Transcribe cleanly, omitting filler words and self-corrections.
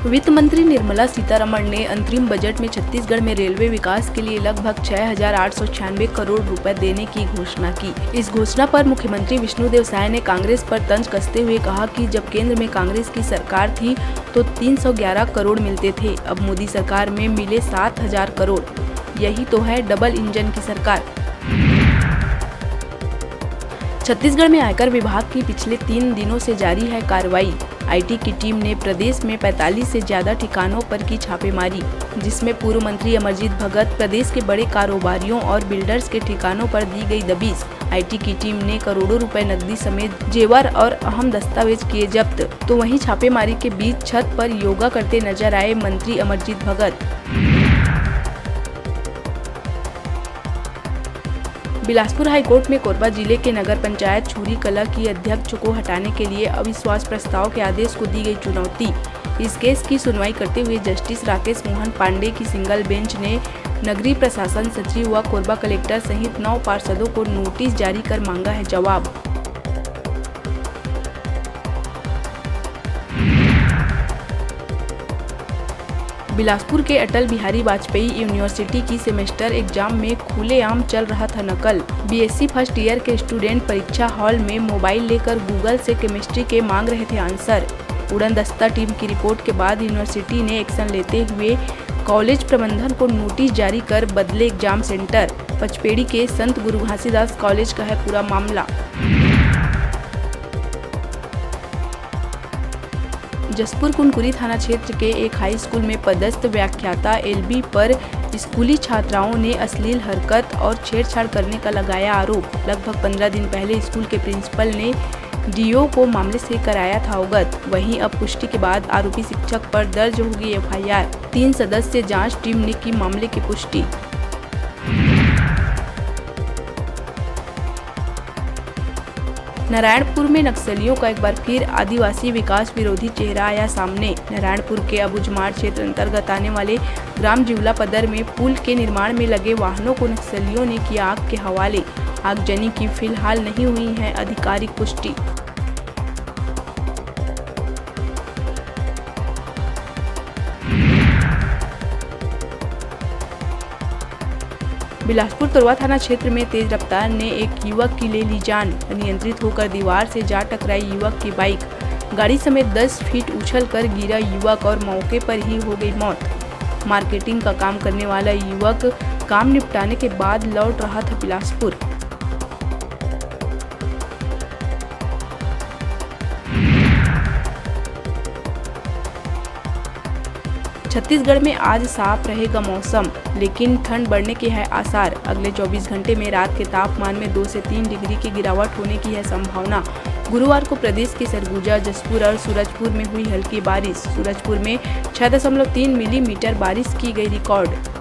वित्त मंत्री निर्मला सीतारमण ने अंतरिम बजट में छत्तीसगढ़ में रेलवे विकास के लिए लगभग 6,896 करोड़ रुपए देने की घोषणा की। इस घोषणा पर मुख्यमंत्री विष्णुदेव साय ने कांग्रेस पर तंज कसते हुए कहा कि जब केंद्र में कांग्रेस की सरकार थी तो 311 करोड़ मिलते थे, अब मोदी सरकार में मिले 7,000 करोड़। यही तो है डबल इंजन की सरकार। छत्तीसगढ़ में आयकर विभाग की पिछले 3 दिनों से जारी है कार्रवाई। आईटी की टीम ने प्रदेश में 45 से ज्यादा ठिकानों पर की छापेमारी, जिसमें पूर्व मंत्री अमरजीत भगत, प्रदेश के बड़े कारोबारियों और बिल्डर्स के ठिकानों पर दी गई दबिश। आईटी की टीम ने करोड़ों रुपए नकदी समेत जेवर और अहम दस्तावेज किए जब्त। तो वहीं छापेमारी के बीच छत पर योगा करते नजर आए मंत्री अमरजीत भगत। बिलासपुर हाईकोर्ट में कोरबा जिले के नगर पंचायत छुरी कला की अध्यक्ष को हटाने के लिए अविश्वास प्रस्ताव के आदेश को दी गई चुनौती। इस केस की सुनवाई करते हुए जस्टिस राकेश मोहन पांडे की सिंगल बेंच ने नगरीय प्रशासन सचिव व कोरबा कलेक्टर सहित 9 पार्षदों को नोटिस जारी कर मांगा है जवाब। बिलासपुर के अटल बिहारी वाजपेयी यूनिवर्सिटी की सेमेस्टर एग्जाम में खुलेआम चल रहा था नकल। बीएससी फर्स्ट ईयर के स्टूडेंट परीक्षा हॉल में मोबाइल लेकर गूगल से केमिस्ट्री के मांग रहे थे आंसर। उड़न दस्ता टीम की रिपोर्ट के बाद यूनिवर्सिटी ने एक्शन लेते हुए कॉलेज प्रबंधन को नोटिस जारी कर बदले एग्जाम सेंटर। पचपेड़ी के संत गुरु घासीदास कॉलेज का है पूरा मामला। जसपुर कुनकुरी थाना क्षेत्र के एक हाई स्कूल में पदस्थ व्याख्याता एलबी पर स्कूली छात्राओं ने अश्लील हरकत और छेड़छाड़ करने का लगाया आरोप। लगभग 15 दिन पहले स्कूल के प्रिंसिपल ने डीओ को मामले से कराया था अवगत। वहीं अब पुष्टि के बाद आरोपी शिक्षक पर दर्ज होगी एफआईआर। 3 सदस्यीय जांच टीम ने की मामले की पुष्टि। नारायणपुर में नक्सलियों का एक बार फिर आदिवासी विकास विरोधी चेहरा आया सामने। नारायणपुर के अबुझमाड़ क्षेत्र अंतर्गत आने वाले ग्राम जिवलापदर में पुल के निर्माण में लगे वाहनों को नक्सलियों ने किया आग के हवाले। आगजनी की फिलहाल नहीं हुई है आधिकारिक पुष्टि। बिलासपुर तोरवा थाना क्षेत्र में तेज रफ्तार ने एक युवक की ले ली जान। अनियंत्रित होकर दीवार से जा टकराई युवक की बाइक। गाड़ी समेत 10 फीट उछलकर गिरा युवक और मौके पर ही हो गई मौत। मार्केटिंग का काम करने वाला युवक काम निपटाने के बाद लौट रहा था बिलासपुर। छत्तीसगढ़ में आज साफ रहेगा मौसम, लेकिन ठंड बढ़ने के है आसार। अगले 24 घंटे में रात के तापमान में 2 से 3 डिग्री की गिरावट होने की है संभावना। गुरुवार को प्रदेश के सरगुजा, जसपुर और सूरजपुर में हुई हल्की बारिश। सूरजपुर में 6.3 मिलीमीटर बारिश की गई रिकॉर्ड।